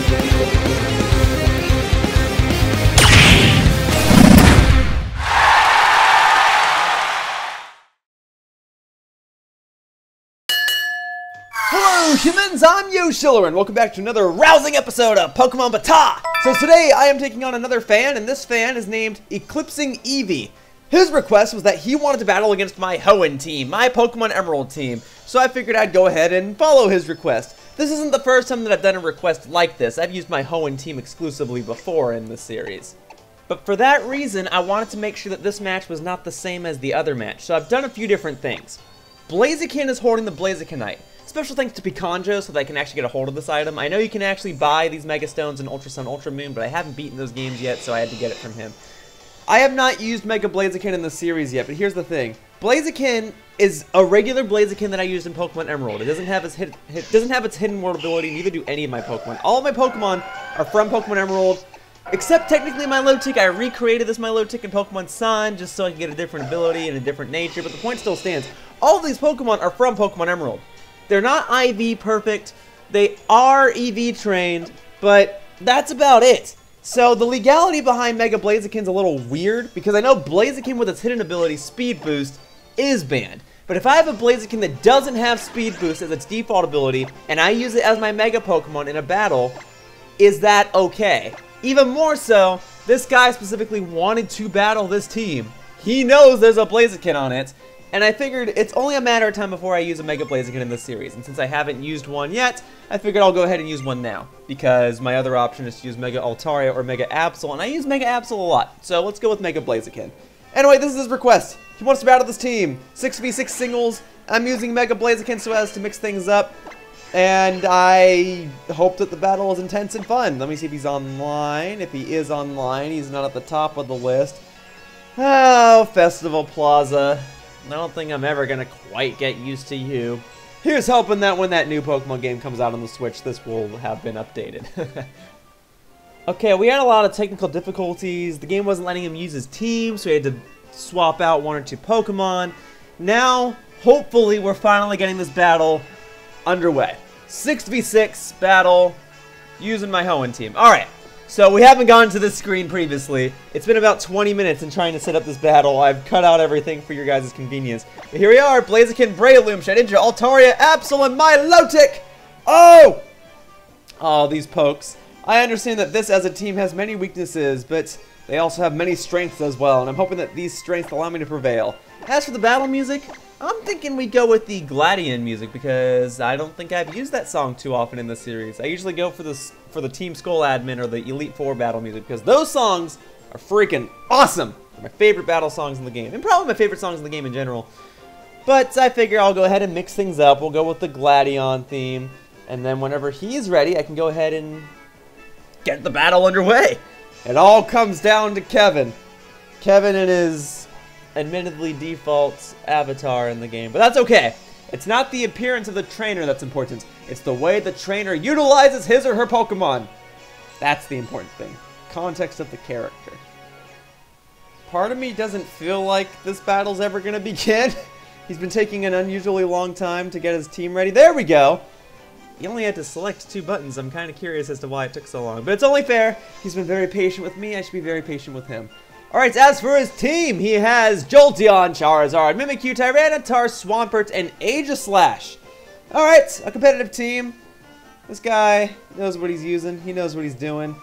Hello humans, I'm Yoshiller and welcome back to another rousing episode of Pokemon BATAW! So today I am taking on another fan, and this fan is named eclipsingeevee. His request was that he wanted to battle against my Hoenn team, my Pokemon Emerald team, so I figured I'd go ahead and follow his request. This isn't the first time that I've done a request like this. I've used my Hoenn team exclusively before in this series. But for that reason, I wanted to make sure that this match was not the same as the other match, so I've done a few different things. Blaziken is holding the Blazikenite. Special thanks to Pikanjo so that I can actually get a hold of this item. I know you can actually buy these Mega Stones in Ultra Sun, Ultra Moon, but I haven't beaten those games yet, so I had to get it from him. I have not used Mega Blaziken in the series yet, but here's the thing. Blaziken is a regular Blaziken that I used in Pokemon Emerald. It doesn't have its hidden world ability, neither do any of my Pokemon. All of my Pokemon are from Pokemon Emerald, except technically Milotic. I recreated this Milotic in Pokemon Sun just so I can get a different ability and a different nature, but the point still stands. All of these Pokemon are from Pokemon Emerald. They're not IV perfect, they are EV trained, but that's about it. So the legality behind Mega Blaziken's a little weird, because I know Blaziken with its hidden ability, Speed Boost, is banned. But if I have a Blaziken that doesn't have Speed Boost as its default ability, and I use it as my Mega Pokemon in a battle, is that okay? Even more so, this guy specifically wanted to battle this team. He knows there's a Blaziken on it. And I figured it's only a matter of time before I use a Mega Blaziken in this series. And since I haven't used one yet, I figured I'll go ahead and use one now. Because my other option is to use Mega Altaria or Mega Absol, and I use Mega Absol a lot. So let's go with Mega Blaziken. Anyway, this is his request. He wants to battle this team. 6v6 singles. I'm using Mega Blaziken so as to mix things up. And I hope that the battle is intense and fun. Let me see if he's online. If he is online, he's not at the top of the list. Oh, Festival Plaza. I don't think I'm ever going to quite get used to you. Here's hoping that when that new Pokemon game comes out on the Switch, this will have been updated. Okay, we had a lot of technical difficulties. The game wasn't letting him use his team, so he had to swap out one or two Pokemon. Now, hopefully, we're finally getting this battle underway. 6v6 battle using my Hoenn team. Alright. So we haven't gone to this screen previously. It's been about 20 minutes in trying to set up this battle. I've cut out everything for your guys' convenience. But here we are, Blaziken, Breloom, Shedinja, Altaria, Absol, and Milotic! Oh! Oh, these pokes. I understand that this as a team has many weaknesses, but they also have many strengths as well, and I'm hoping that these strengths allow me to prevail. As for the battle music, I'm thinking we go with the Gladian music because I don't think I've used that song too often in this series. I usually go for the Team Skull Admin or the Elite Four battle music because those songs are freaking awesome. They're my favorite battle songs in the game, and probably my favorite songs in the game in general. But I figure I'll go ahead and mix things up. We'll go with the Gladion theme, and then whenever he's ready, I can go ahead and get the battle underway. It all comes down to Kevin. Kevin and his admittedly default avatar in the game, but that's okay. It's not the appearance of the trainer that's important. It's the way the trainer utilizes his or her Pokemon. That's the important thing. Context of the character. Part of me doesn't feel like this battle's ever going to begin. He's been taking an unusually long time to get his team ready. There we go. He only had to select 2 buttons. I'm kind of curious as to why it took so long, but it's only fair. He's been very patient with me. I should be very patient with him. Alright, as for his team, he has Jolteon, Charizard, Mimikyu, Tyranitar, Swampert, and Aegislash. Alright, a competitive team. This guy knows what he's using. He knows what he's doing.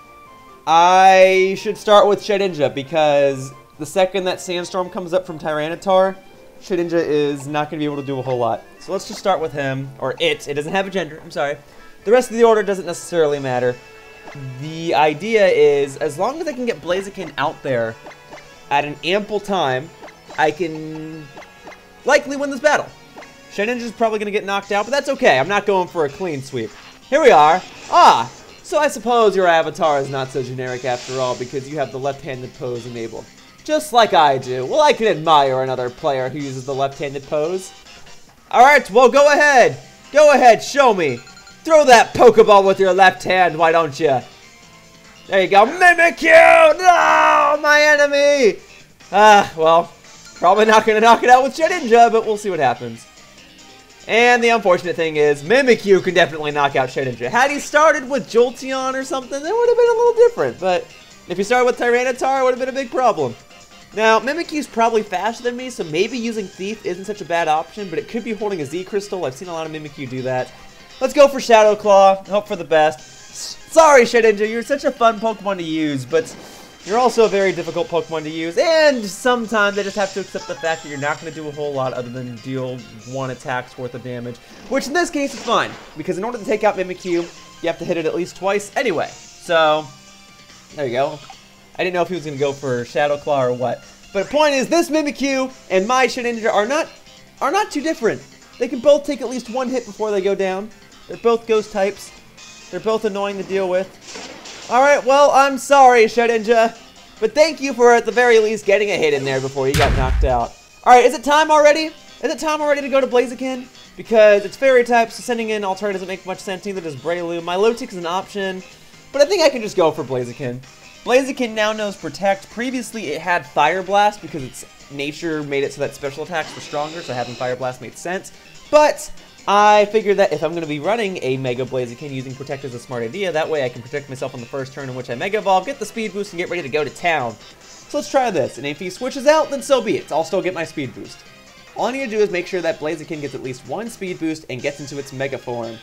I should start with Shedinja because the second that Sandstorm comes up from Tyranitar, Shedinja is not going to be able to do a whole lot. So let's just start with him, or it. It doesn't have a gender, I'm sorry. The rest of the order doesn't necessarily matter. The idea is, as long as I can get Blaziken out there at an ample time, I can likely win this battle. Shedinja's probably going to get knocked out, but that's okay. I'm not going for a clean sweep. Here we are. Ah, so I suppose your avatar is not so generic after all because you have the left-handed pose enabled. Just like I do. Well, I can admire another player who uses the left-handed pose. Alright, well, go ahead. Go ahead, show me. Throw that Pokeball with your left hand, why don't you? There you go. Mimikyu! No, my enemy! Well, probably not going to knock it out with Shedinja, but we'll see what happens. And the unfortunate thing is, Mimikyu can definitely knock out Shedinja. Had he started with Jolteon or something, that would have been a little different. But if he started with Tyranitar, it would have been a big problem. Now, Mimikyu's probably faster than me, so maybe using Thief isn't such a bad option, but it could be holding a Z Crystal. I've seen a lot of Mimikyu do that. Let's go for Shadow Claw. Hope for the best. Sorry, Shedinja, you're such a fun Pokemon to use, but you're also a very difficult Pokemon to use, and sometimes I just have to accept the fact that you're not going to do a whole lot other than deal 1 attack's worth of damage, which in this case is fine, because in order to take out Mimikyu, you have to hit it at least twice anyway. So, there you go. I didn't know if he was going to go for Shadow Claw or what. But the point is, this Mimikyu and my Shedinja are not too different. They can both take at least 1 hit before they go down. They're both ghost types. They're both annoying to deal with. Alright, well, I'm sorry, Shedinja. But thank you for, at the very least, getting a hit in there before you got knocked out. Alright, is it time already? Is it time already to go to Blaziken? Because it's fairy type, so sending in Altaria doesn't make much sense. Neither does Breloom. Milotic is an option. But I think I can just go for Blaziken. Blaziken now knows Protect. Previously, it had Fire Blast because its nature made it so that special attacks were stronger, so having Fire Blast made sense. But I figured that if I'm going to be running a Mega Blaziken, using Protect is a smart idea. That way I can protect myself on the first turn in which I Mega Evolve, get the Speed Boost, and get ready to go to town. So let's try this, and if he switches out, then so be it. I'll still get my Speed Boost. All I need to do is make sure that Blaziken gets at least 1 Speed Boost and gets into its Mega form.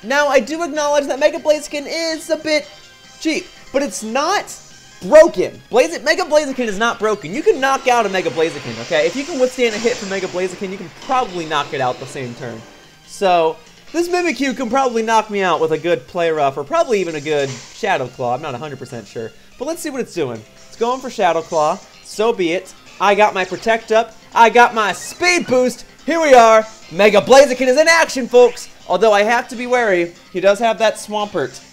Now, I do acknowledge that Mega Blaziken is a bit cheap, but it's not broken. Mega Blaziken is not broken. You can knock out a Mega Blaziken, okay? If you can withstand a hit from Mega Blaziken, you can probably knock it out the same turn. So, this Mimikyu can probably knock me out with a good Play Rough, or probably even a good Shadow Claw. I'm not 100% sure. But let's see what it's doing. It's going for Shadow Claw. So be it. I got my Protect up. I got my Speed Boost. Here we are. Mega Blaziken is in action, folks. Although I have to be wary. He does have that Swampert.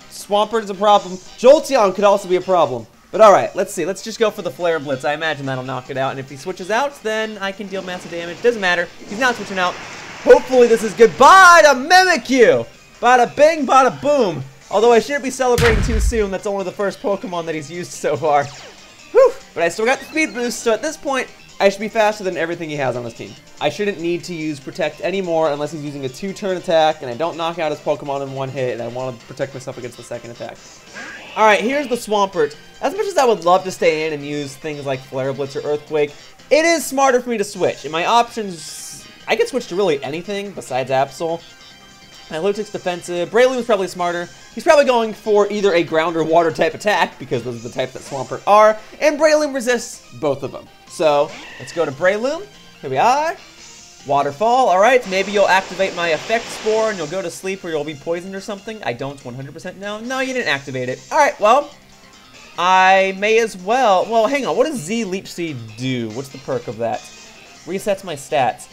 Swampert is a problem. Jolteon could also be a problem. But alright, let's see. Let's just go for the Flare Blitz. I imagine that'll knock it out. And if he switches out, then I can deal massive damage. Doesn't matter. He's not switching out. Hopefully this is goodbye to Mimikyu. Bada bing, bada boom. Although I shouldn't be celebrating too soon. That's only the first Pokemon that he's used so far. Whew. But I still got the Speed Boost. So at this point, I should be faster than everything he has on his team. I shouldn't need to use Protect anymore unless he's using a 2-turn attack and I don't knock out his Pokemon in 1 hit and I want to protect myself against the second attack. Alright, here's the Swampert. As much as I would love to stay in and use things like Flare Blitz or Earthquake, it is smarter for me to switch. In my options, I could switch to really anything besides Absol. Milotic's defensive. Breloom's probably smarter. He's probably going for either a ground or water type attack because those are the types that Swampert are, and Breloom resists both of them. So, let's go to Breloom. Here we are. Waterfall. Alright, maybe you'll activate my Effect Spore and you'll go to sleep or you'll be poisoned or something. I don't 100% know. No, you didn't activate it. Alright, well, I may as well. Well, hang on. What does Z Leech Seed do? What's the perk of that? Resets my stats.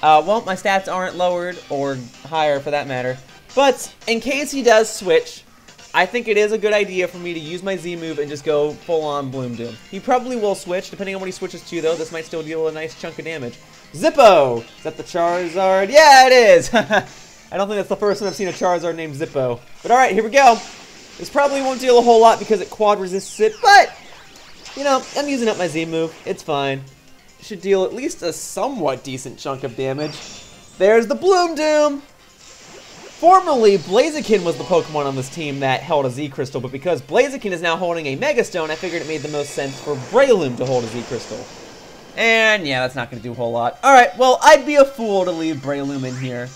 Well, my stats aren't lowered or higher for that matter. But in case he does switch, I think it is a good idea for me to use my Z move and just go full-on Bloom Doom. He probably will switch, depending on what he switches to, though. This might still deal a nice chunk of damage. Zippo! Is that the Charizard? Yeah, it is! I don't think that's the first time I've seen a Charizard named Zippo. But alright, here we go. This probably won't deal a whole lot because it quad resists it, but, you know, I'm using up my Z move. It's fine. Should deal at least a somewhat decent chunk of damage. There's the Bloom Doom! Formerly, Blaziken was the Pokemon on this team that held a Z-Crystal, but because Blaziken is now holding a Mega Stone, I figured it made the most sense for Breloom to hold a Z-Crystal. And yeah, that's not going to do a whole lot. Alright, well, I'd be a fool to leave Breloom in here.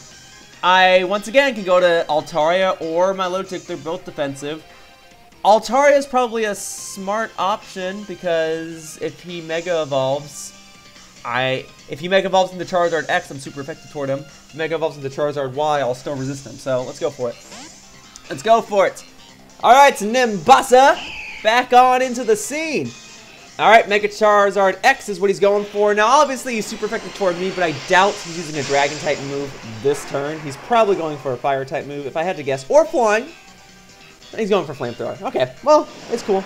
I, once again, can go to Altaria or Milotic. They're both defensive. Altaria is probably a smart option because if he Mega Evolves, if he Mega Evolves into Charizard X, I'm super effective toward him. If he Mega Evolves into Charizard Y, I'll still resist him. So let's go for it. Let's go for it. Alright, Nimbasa, back on into the scene. Alright, Mega Charizard X is what he's going for. Now, obviously, he's super effective toward me, but I doubt he's using a Dragon-type move this turn. He's probably going for a Fire-type move, if I had to guess. Or Flying. He's going for Flamethrower. Okay, well, it's cool.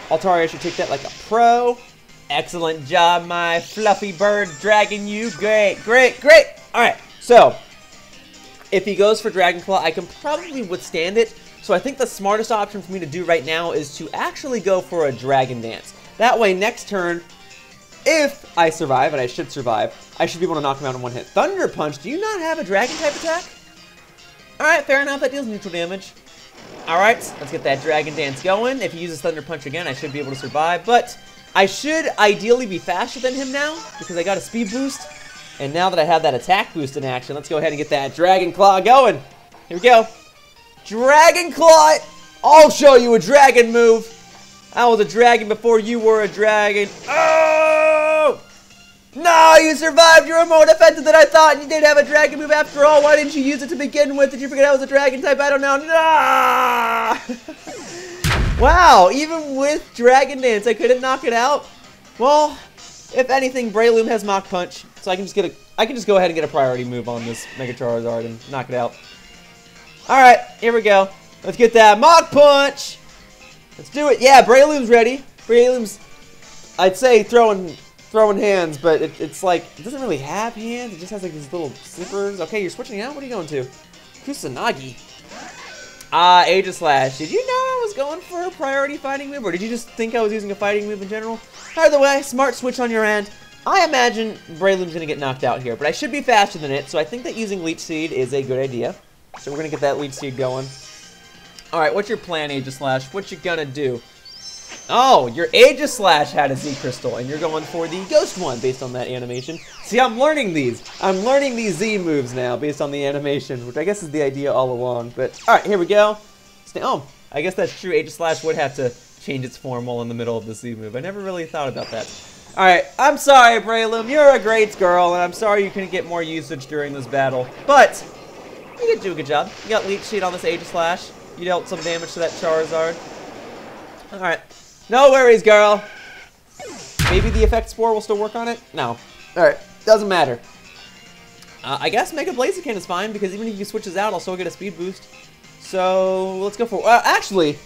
Altaria should take that like a pro. Excellent job, my fluffy bird, dragging you. Great, great, great. Alright, so, if he goes for Dragon Claw, I can probably withstand it. So I think the smartest option for me to do right now is to actually go for a Dragon Dance. That way, next turn, if I survive, and I should survive, I should be able to knock him out in one hit. Thunder Punch, do you not have a Dragon-type attack? Alright, fair enough, that deals neutral damage. Alright, let's get that Dragon Dance going. If he uses Thunder Punch again, I should be able to survive, but I should ideally be faster than him now, because I got a speed boost. And now that I have that attack boost in action, let's go ahead and get that Dragon Claw going. Here we go. Dragon Claw! I'll show you a dragon move. I was a dragon before you were a dragon. Oh! No, you survived. You're more defensive than I thought, and you did have a dragon move after all. Why didn't you use it to begin with? Did you forget I was a dragon type? I don't know. No! Wow, even with Dragon Dance, I couldn't knock it out. Well, if anything, Breloom has Mach Punch, so I can just go ahead and get a priority move on this Mega Charizard and knock it out. All right, here we go. Let's get that Mach Punch. Let's do it. Yeah, Breloom's ready. Breloom's, I'd say, throwing hands, but it's like, it doesn't really have hands. It just has like these little slippers. Okay, you're switching out? What are you going to? Kusanagi. Aegislash. Did you know I was going for a priority fighting move, or did you just think I was using a fighting move in general? Either way, smart switch on your end. I imagine Breloom's going to get knocked out here, but I should be faster than it, so I think that using Leech Seed is a good idea. So we're going to get that Leech Seed going. Alright, what's your plan, Aegislash? What you gonna do? Oh, your Aegislash had a Z Crystal, and you're going for the Ghost one based on that animation. See, I'm learning these. I'm learning these Z moves now based on the animation, which I guess is the idea all along. But, alright, here we go. Oh, I guess that's true. Aegislash would have to change its form while in the middle of the Z move. I never really thought about that. Alright, I'm sorry, Breloom. You're a great girl, and I'm sorry you couldn't get more usage during this battle. But, you did do a good job. You got Leech Seed on this Aegislash. You dealt some damage to that Charizard. Alright. No worries, girl. Maybe the Effect Spore will still work on it? No. Alright. Doesn't matter. I guess Mega Blaziken is fine, because even if he switches out, I'll still get a speed boost. So, let's go for it. Actually,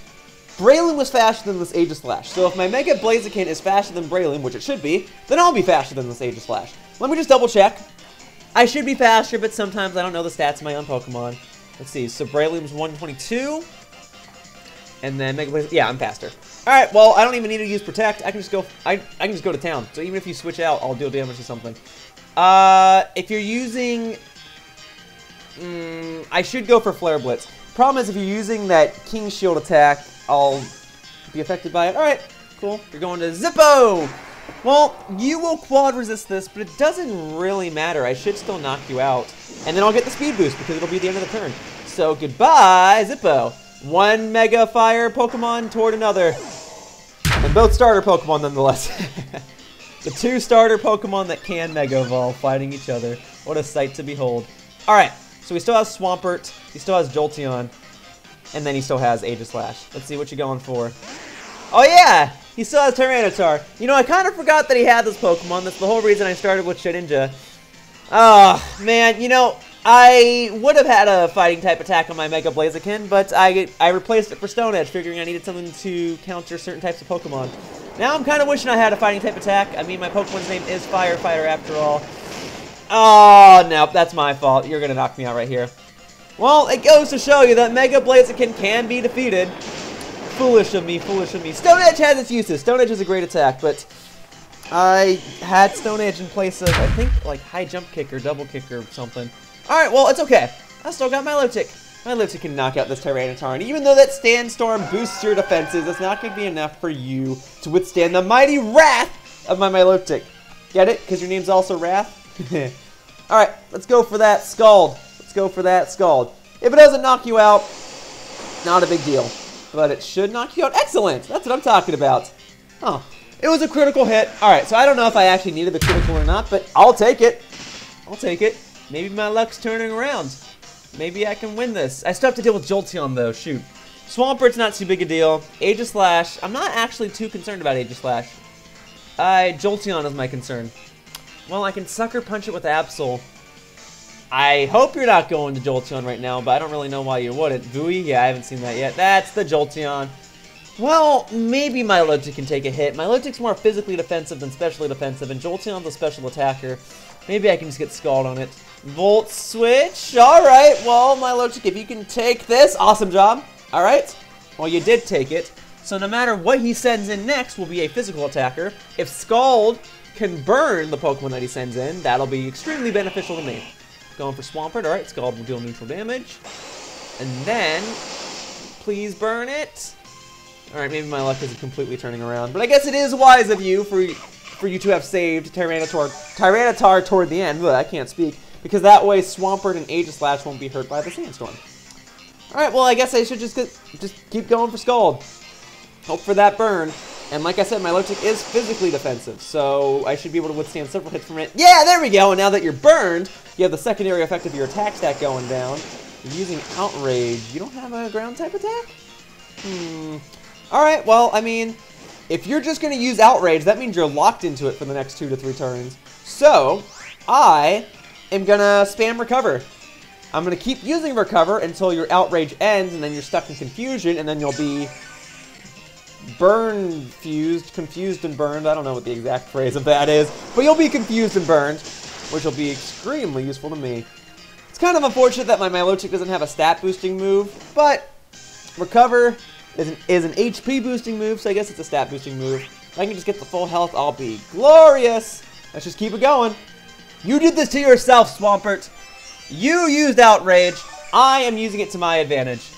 Breloom was faster than this Aegislash. So if my Mega Blaziken is faster than Breloom, which it should be, then I'll be faster than this Aegislash. Let me just double check. I should be faster, but sometimes I don't know the stats of my own Pokemon. Let's see, so Breloom's 122, and then Mega Blaziken, yeah, I'm faster. All right, well, I don't even need to use Protect. I can just go. I can just go to town. So even if you switch out, I'll deal damage to something. If you're using, I should go for Flare Blitz. Problem is, if you're using that King Shield attack, I'll be affected by it. All right, cool. You're going to Zippo. Well, you will quad resist this, but it doesn't really matter. I should still knock you out. And then I'll get the speed boost because it'll be the end of the turn. So goodbye, Zippo. One Mega Fire Pokemon toward another. And both starter Pokemon nonetheless. The two starter Pokemon that can Mega Evolve fighting each other. What a sight to behold. Alright, so he still has Swampert. He still has Jolteon. And then he still has Aegislash. Let's see what you're going for. Oh yeah! He still has Tyranitar. You know, I kind of forgot that he had this Pokemon. That's the whole reason I started with Shedinja. Oh, man, you know, I would have had a fighting type attack on my Mega Blaziken, but I replaced it for Stone Edge, figuring I needed something to counter certain types of Pokemon. Now I'm kind of wishing I had a fighting type attack. I mean, my Pokemon's name is Firefighter after all. Oh, no, that's my fault. You're going to knock me out right here. Well, it goes to show you that Mega Blaziken can be defeated. Foolish of me, foolish of me. Stone Edge has its uses. Stone Edge is a great attack, but I had Stone Edge in place of, I think, like high jump kick or double kick or something. Alright, well, it's okay. I still got Milotic. Milotic can knock out this Tyranitar, and even though that Sandstorm boosts your defenses, it's not going to be enough for you to withstand the mighty wrath of my Milotic. Get it? Because your name's also Wrath? Alright, let's go for that Scald. Let's go for that Scald. If it doesn't knock you out, not a big deal. But it should knock you out. Excellent! That's what I'm talking about. Oh, it was a critical hit. Alright, so I don't know if I actually needed the critical or not, but I'll take it. I'll take it. Maybe my luck's turning around. Maybe I can win this. I still have to deal with Jolteon, though. Shoot. Swampert's not too big a deal. Aegislash, I'm not actually too concerned about Aegislash. Jolteon is my concern. Well, I can Sucker Punch it with Absol. I hope you're not going to Jolteon right now, but I don't really know why you wouldn't. Vui? Yeah, I haven't seen that yet. That's the Jolteon. Well, maybe Milotic can take a hit. Milotic's more physically defensive than specially defensive, and Jolteon's a special attacker. Maybe I can just get Scald on it. Volt Switch? Alright, well, Milotic, if you can take this, awesome job. Alright, well, you did take it. So no matter what he sends in next will be a physical attacker. If Scald can burn the Pokemon that he sends in, that'll be extremely beneficial to me. Going for Swampert. Alright, Scald will deal neutral damage. And then, please burn it. Alright, maybe my luck isn't completely turning around. But I guess it is wise of you for you to have saved Tyranitar toward the end. Ugh, I can't speak. Because that way Swampert and Aegislash won't be hurt by the Sandstorm. Alright, well I guess I should just keep going for Scald. Hope for that burn. And like I said, Milotic is physically defensive, so I should be able to withstand several hits from it. Yeah, there we go! And now that you're burned, you have the secondary effect of your attack stat going down. You're using Outrage. You don't have a ground type attack? Alright, well, I mean, if you're just going to use Outrage, that means you're locked into it for the next 2 to 3 turns. So, I am going to spam Recover. I'm going to keep using Recover until your Outrage ends, and then you're stuck in Confusion, and then you'll be confused and burned. I don't know what the exact phrase of that is, but you'll be confused and burned, which will be extremely useful to me. It's kind of unfortunate that my Milotic doesn't have a stat boosting move, but Recover is an HP boosting move, so I guess it's a stat boosting move. If I can just get the full health, I'll be glorious. Let's just keep it going. You did this to yourself, Swampert. You used Outrage. I am using it to my advantage.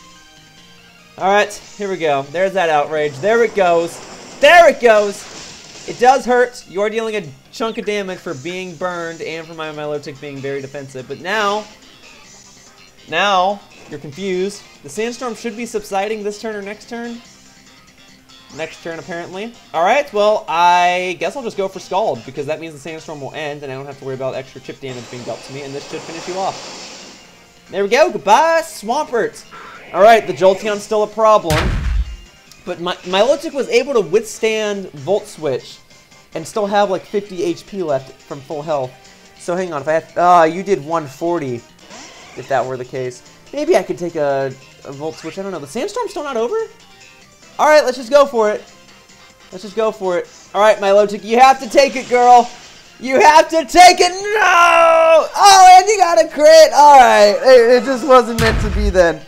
Alright, here we go. There's that Outrage. There it goes. There it goes! It does hurt. You're dealing a chunk of damage for being burned and for my Milotic being very defensive. But now, you're confused. The Sandstorm should be subsiding this turn or next turn. Next turn, apparently. Alright, well, I guess I'll just go for Scald, because that means the Sandstorm will end, and I don't have to worry about extra chip damage being dealt to me, and this should finish you off. There we go. Goodbye, Swampert. Alright, the Jolteon's still a problem, but Milotic was able to withstand Volt Switch and still have like 50 HP left from full health. So hang on, if I had, you did 140, if that were the case. Maybe I could take a Volt Switch, I don't know. The Sandstorm's still not over? Alright, let's just go for it. Let's just go for it. Alright, Milotic, you have to take it, girl. You have to take it. No! Oh, and you got a crit. Alright, it just wasn't meant to be then.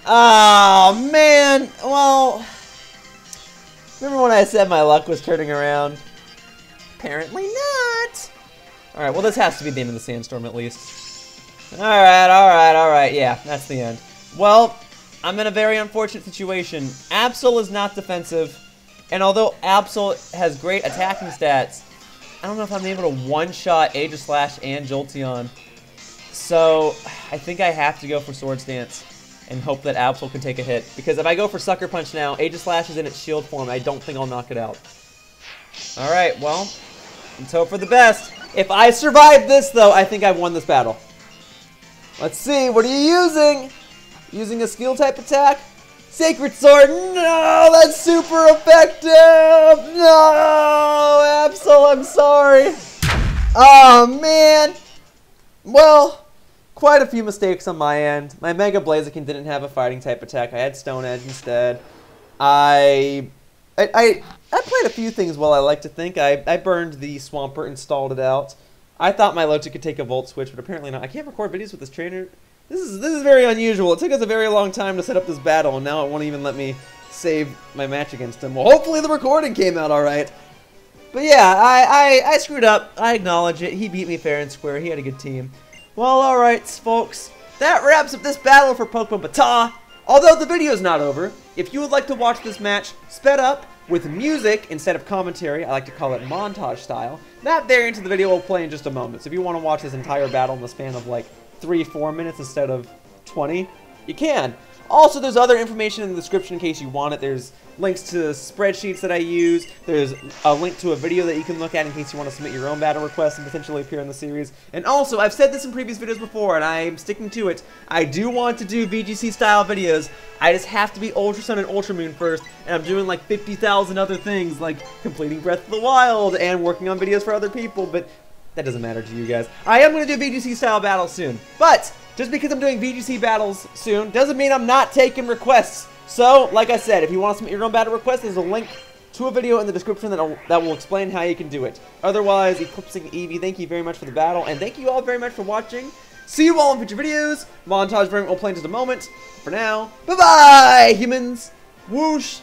Oh, man. Well, remember when I said my luck was turning around? Apparently not. Alright, well, this has to be the end of the Sandstorm at least. Alright. Yeah, that's the end. Well, I'm in a very unfortunate situation. Absol is not defensive, and although Absol has great attacking stats, I don't know if I'm able to one-shot Aegislash and Jolteon. So, I think I have to go for Swords Dance and hope that Absol can take a hit. Because if I go for Sucker Punch now, Aegislash is in its shield form. I don't think I'll knock it out. Alright, well, let's hope for the best. If I survive this, though, I think I've won this battle. Let's see, what are you using? Using a skill type attack? Sacred Sword! No, that's super effective! No, Absol, I'm sorry. Oh, man. Well, quite a few mistakes on my end. My Mega Blaziken didn't have a fighting type attack. I had Stone Edge instead. I played a few things well, I like to think. I burned the Swampert and stalled it out. I thought Milotic could take a Volt Switch, but apparently not. I can't record videos with this trainer. This is very unusual. It took us a very long time to set up this battle, and now it won't even let me save my match against him. Well, hopefully the recording came out alright. But yeah, I screwed up. I acknowledge it. He beat me fair and square. He had a good team. Well, alright, folks. That wraps up this battle for Pokemon BATAW. Although the video is not over, if you would like to watch this match sped up with music instead of commentary, I like to call it montage style, that variant of the video will play in just a moment. So if you want to watch this entire battle in the span of like 3-4 minutes instead of 20, you can. Also, there's other information in the description in case you want it. There's links to spreadsheets that I use. There's a link to a video that you can look at in case you want to submit your own battle requests and potentially appear in the series. And also, I've said this in previous videos before, and I'm sticking to it. I do want to do VGC style videos. I just have to be Ultra Sun and Ultra Moon first, and I'm doing like 50,000 other things, like completing Breath of the Wild and working on videos for other people, but that doesn't matter to you guys. I am going to do VGC style battles soon, but just because I'm doing VGC battles soon doesn't mean I'm not taking requests. So, like I said, if you want to submit your own battle request, there's a link to a video in the description that will explain how you can do it. Otherwise, eclipsingeevee, thank you very much for the battle, and thank you all very much for watching. See you all in future videos. Montage variant will play in just a moment. For now, bye-bye, humans. Whoosh.